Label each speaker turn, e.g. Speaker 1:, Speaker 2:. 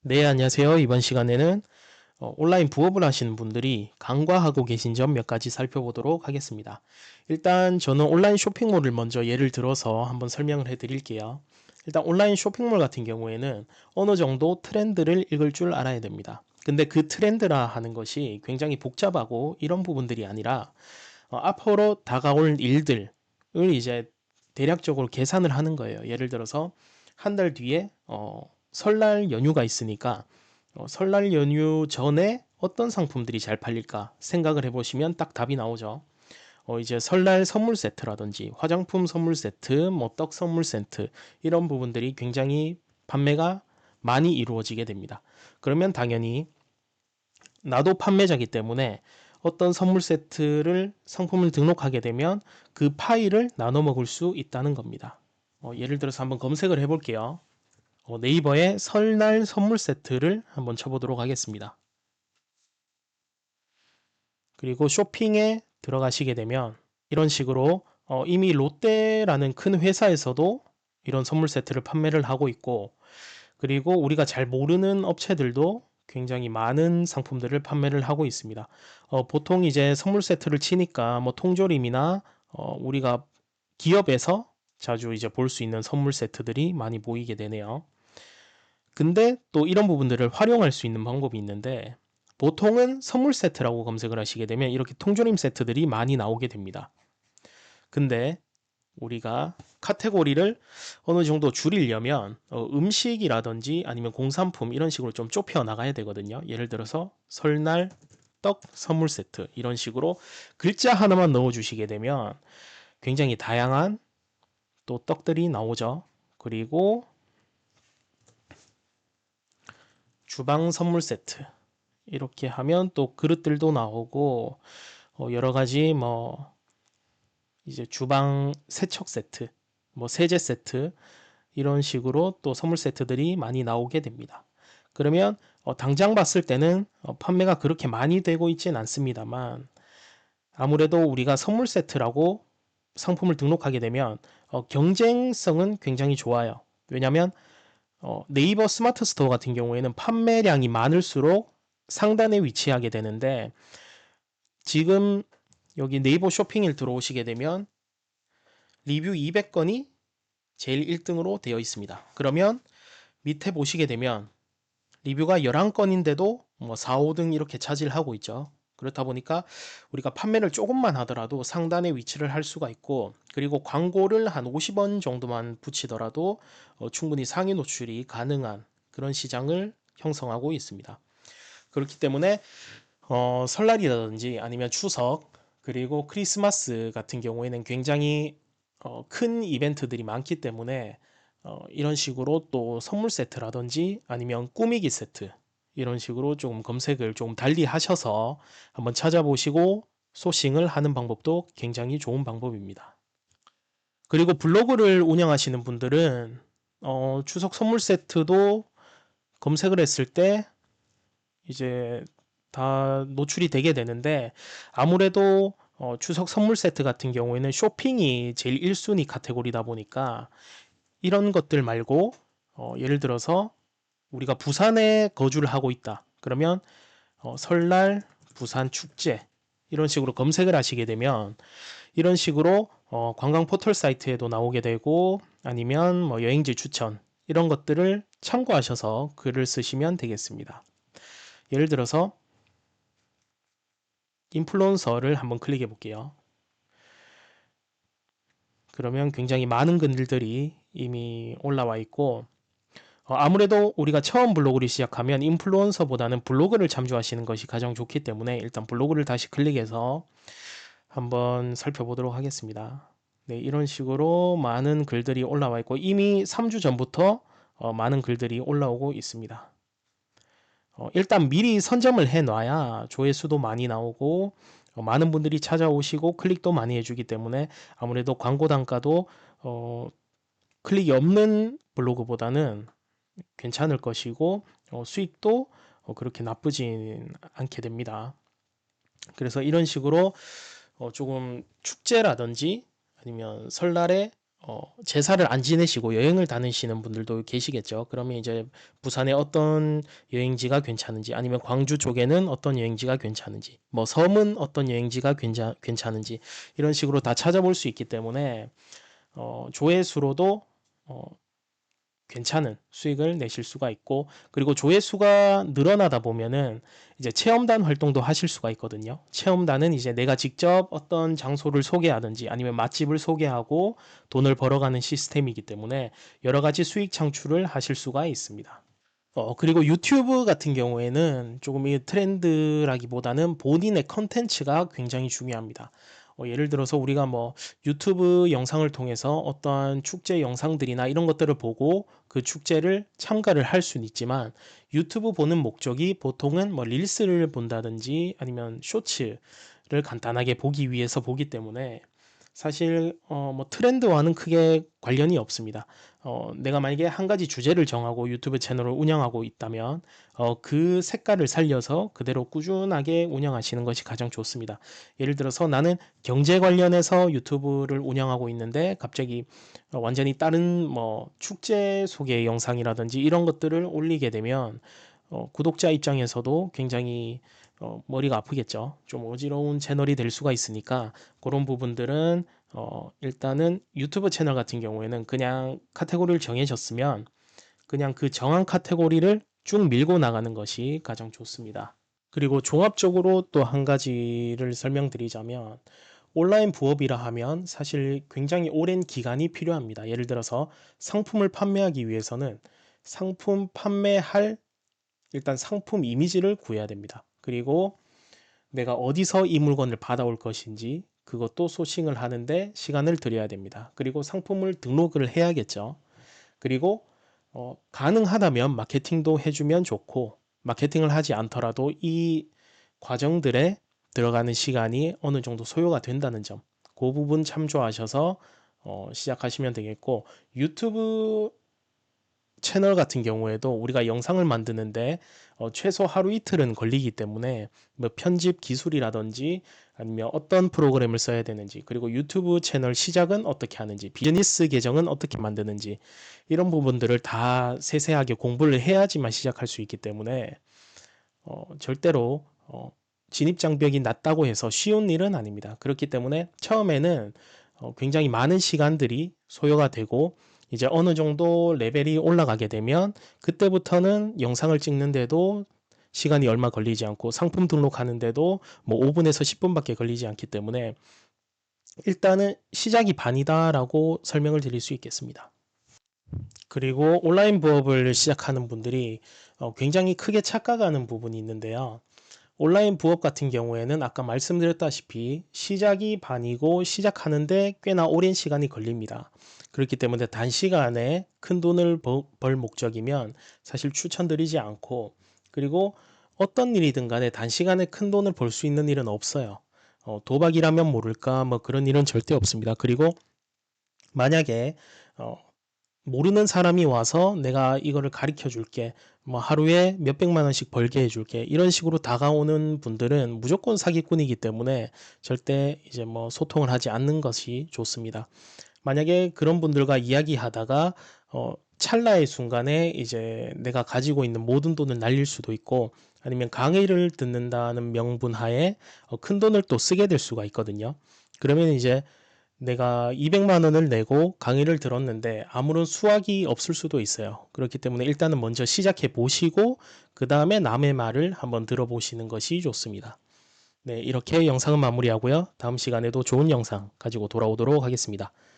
Speaker 1: 네, 안녕하세요. 이번 시간에는 온라인 부업을 하시는 분들이 간과하고 계신 점 몇 가지 살펴보도록 하겠습니다. 일단 저는 온라인 쇼핑몰을 먼저 예를 들어서 한번 설명을 해 드릴게요. 일단 온라인 쇼핑몰 같은 경우에는 어느 정도 트렌드를 읽을 줄 알아야 됩니다. 근데 그 트렌드라 하는 것이 굉장히 복잡하고 이런 부분들이 아니라 앞으로 다가올 일들을 이제 대략적으로 계산을 하는 거예요. 예를 들어서 한 달 뒤에 설날 연휴가 있으니까 설날 연휴 전에 어떤 상품들이 잘 팔릴까 생각을 해보시면 딱 답이 나오죠. 이제 설날 선물 세트라든지 화장품 선물 세트, 뭐 떡 선물 세트 이런 부분들이 굉장히 판매가 많이 이루어지게 됩니다. 그러면 당연히 나도 판매자기 때문에 어떤 선물 세트를 상품을 등록하게 되면 그 파일을 나눠 먹을 수 있다는 겁니다. 예를 들어서 한번 검색을 해볼게요. 네이버에 설날 선물 세트를 한번 쳐보도록 하겠습니다. 그리고 쇼핑에 들어가시게 되면 이런 식으로 이미 롯데라는 큰 회사에서도 이런 선물 세트를 판매를 하고 있고, 그리고 우리가 잘 모르는 업체들도 굉장히 많은 상품들을 판매를 하고 있습니다. 보통 이제 선물 세트를 치니까 뭐 통조림이나 우리가 기업에서 자주 이제 볼 수 있는 선물 세트들이 많이 보이게 되네요. 근데 또 이런 부분들을 활용할 수 있는 방법이 있는데, 보통은 선물 세트라고 검색을 하시게 되면 이렇게 통조림 세트들이 많이 나오게 됩니다. 근데 우리가 카테고리를 어느 정도 줄이려면 음식이라든지 아니면 공산품 이런 식으로 좀 좁혀 나가야 되거든요. 예를 들어서 설날 떡 선물 세트 이런 식으로 글자 하나만 넣어 주시게 되면 굉장히 다양한 또 떡들이 나오죠. 그리고 주방 선물 세트 이렇게 하면 또 그릇들도 나오고 여러 가지 뭐 이제 주방 세척 세트, 뭐 세제 세트 이런 식으로 또 선물 세트들이 많이 나오게 됩니다. 그러면 당장 봤을 때는 판매가 그렇게 많이 되고 있진 않습니다만, 아무래도 우리가 선물 세트라고 상품을 등록하게 되면 경쟁성은 굉장히 좋아요. 왜냐하면 네이버 스마트 스토어 같은 경우에는 판매량이 많을수록 상단에 위치하게 되는데, 지금 여기 네이버 쇼핑을 들어오시게 되면 리뷰 200건이 제일 1등으로 되어 있습니다. 그러면 밑에 보시게 되면 리뷰가 11건인데도 뭐 4, 5등 이렇게 차지하고 있죠. 그렇다 보니까 우리가 판매를 조금만 하더라도 상단에 위치를 할 수가 있고, 그리고 광고를 한 50원 정도만 붙이더라도 충분히 상위 노출이 가능한 그런 시장을 형성하고 있습니다. 그렇기 때문에 설날이라든지 아니면 추석 그리고 크리스마스 같은 경우에는 굉장히 큰 이벤트들이 많기 때문에 이런 식으로 또 선물 세트라든지 아니면 꾸미기 세트 이런 식으로 조금 검색을 조금 달리 하셔서 한번 찾아보시고 소싱을 하는 방법도 굉장히 좋은 방법입니다. 그리고 블로그를 운영하시는 분들은 추석 선물 세트도 검색을 했을 때 이제 다 노출이 되게 되는데, 아무래도 추석 선물 세트 같은 경우에는 쇼핑이 제일 1순위 카테고리다 보니까 이런 것들 말고 예를 들어서 우리가 부산에 거주를 하고 있다. 그러면 설날 부산 축제 이런 식으로 검색을 하시게 되면 이런 식으로 관광 포털 사이트에도 나오게 되고, 아니면 뭐 여행지 추천 이런 것들을 참고하셔서 글을 쓰시면 되겠습니다. 예를 들어서 인플루언서를 한번 클릭해 볼게요. 그러면 굉장히 많은 글들이 이미 올라와 있고, 아무래도 우리가 처음 블로그를 시작하면 인플루언서보다는 블로그를 참조하시는 것이 가장 좋기 때문에 일단 블로그를 다시 클릭해서 한번 살펴보도록 하겠습니다. 네, 이런 식으로 많은 글들이 올라와 있고 이미 3주 전부터 많은 글들이 올라오고 있습니다. 일단 미리 선점을 해 놔야 조회수도 많이 나오고 많은 분들이 찾아오시고 클릭도 많이 해주기 때문에 아무래도 광고 단가도 클릭이 없는 블로그보다는 괜찮을 것이고 수익도 그렇게 나쁘진 않게 됩니다. 그래서 이런 식으로 조금 축제라든지 아니면 설날에 제사를 안 지내시고 여행을 다니시는 분들도 계시겠죠. 그러면 이제 부산에 어떤 여행지가 괜찮은지, 아니면 광주 쪽에는 어떤 여행지가 괜찮은지, 뭐 섬은 어떤 여행지가 괜찮은지, 이런 식으로 다 찾아볼 수 있기 때문에 조회수로도 어, 괜찮은 수익을 내실 수가 있고, 그리고 조회수가 늘어나다 보면은 이제 체험단 활동도 하실 수가 있거든요. 체험단은 이제 내가 직접 어떤 장소를 소개하든지 아니면 맛집을 소개하고 돈을 벌어가는 시스템이기 때문에 여러 가지 수익 창출을 하실 수가 있습니다. 그리고 유튜브 같은 경우에는 조금 이 트렌드라기보다는 본인의 컨텐츠가 굉장히 중요합니다. 예를 들어서 우리가 뭐 유튜브 영상을 통해서 어떠한 축제 영상들이나 이런 것들을 보고 그 축제를 참가를 할 수는 있지만, 유튜브 보는 목적이 보통은 뭐 릴스를 본다든지 아니면 쇼츠를 간단하게 보기 위해서 보기 때문에 사실 뭐 트렌드와는 크게 관련이 없습니다. 내가 만약에 한 가지 주제를 정하고 유튜브 채널을 운영하고 있다면 그 색깔을 살려서 그대로 꾸준하게 운영하시는 것이 가장 좋습니다. 예를 들어서 나는 경제 관련해서 유튜브를 운영하고 있는데 갑자기 완전히 다른 뭐 축제 소개 영상이라든지 이런 것들을 올리게 되면 구독자 입장에서도 굉장히 머리가 아프겠죠. 좀 어지러운 채널이 될 수가 있으니까 그런 부분들은 일단은 유튜브 채널 같은 경우에는 그냥 카테고리를 정해졌으면 그냥 그 정한 카테고리를 쭉 밀고 나가는 것이 가장 좋습니다. 그리고 종합적으로 또 한 가지를 설명드리자면, 온라인 부업이라 하면 사실 굉장히 오랜 기간이 필요합니다. 예를 들어서 상품을 판매하기 위해서는 상품 판매할 일단 상품 이미지를 구해야 됩니다. 그리고 내가 어디서 이 물건을 받아올 것인지 그것도 소싱을 하는데 시간을 들여야 됩니다. 그리고 상품을 등록을 해야겠죠. 그리고 가능하다면 마케팅도 해주면 좋고, 마케팅을 하지 않더라도 이 과정들에 들어가는 시간이 어느 정도 소요가 된다는 점, 그 부분 참조하셔서 시작하시면 되겠고, 유튜브 채널 같은 경우에도 우리가 영상을 만드는데 최소 하루 이틀은 걸리기 때문에 뭐 편집 기술이라든지 아니면 어떤 프로그램을 써야 되는지, 그리고 유튜브 채널 시작은 어떻게 하는지, 비즈니스 계정은 어떻게 만드는지, 이런 부분들을 다 세세하게 공부를 해야지만 시작할 수 있기 때문에 절대로 진입 장벽이 낮다고 해서 쉬운 일은 아닙니다. 그렇기 때문에 처음에는 굉장히 많은 시간들이 소요가 되고, 이제 어느 정도 레벨이 올라가게 되면 그때부터는 영상을 찍는데도 시간이 얼마 걸리지 않고, 상품 등록하는데도 뭐 5분에서 10분밖에 걸리지 않기 때문에 일단은 시작이 반이다라고 설명을 드릴 수 있겠습니다. 그리고 온라인 부업을 시작하는 분들이 굉장히 크게 착각하는 부분이 있는데요. 온라인 부업 같은 경우에는 아까 말씀드렸다시피 시작이 반이고 시작하는데 꽤나 오랜 시간이 걸립니다. 그렇기 때문에 단시간에 큰 돈을 벌 목적이면 사실 추천드리지 않고, 그리고 어떤 일이든 간에 단시간에 큰 돈을 벌 수 있는 일은 없어요. 도박이라면 모를까 뭐 그런 일은 절대 없습니다. 그리고 만약에 어, 모르는 사람이 와서 내가 이거를 가르쳐 줄게, 뭐 하루에 몇백만 원씩 벌게 해줄게, 이런 식으로 다가오는 분들은 무조건 사기꾼이기 때문에 절대 이제 뭐 소통을 하지 않는 것이 좋습니다. 만약에 그런 분들과 이야기하다가 찰나의 순간에 이제 내가 가지고 있는 모든 돈을 날릴 수도 있고, 아니면 강의를 듣는다는 명분 하에 큰 돈을 또 쓰게 될 수가 있거든요. 그러면 이제 내가 200만 원을 내고 강의를 들었는데 아무런 수확이 없을 수도 있어요. 그렇기 때문에 일단은 먼저 시작해 보시고 그 다음에 남의 말을 한번 들어보시는 것이 좋습니다. 네, 이렇게 영상은 마무리하고요. 다음 시간에도 좋은 영상 가지고 돌아오도록 하겠습니다.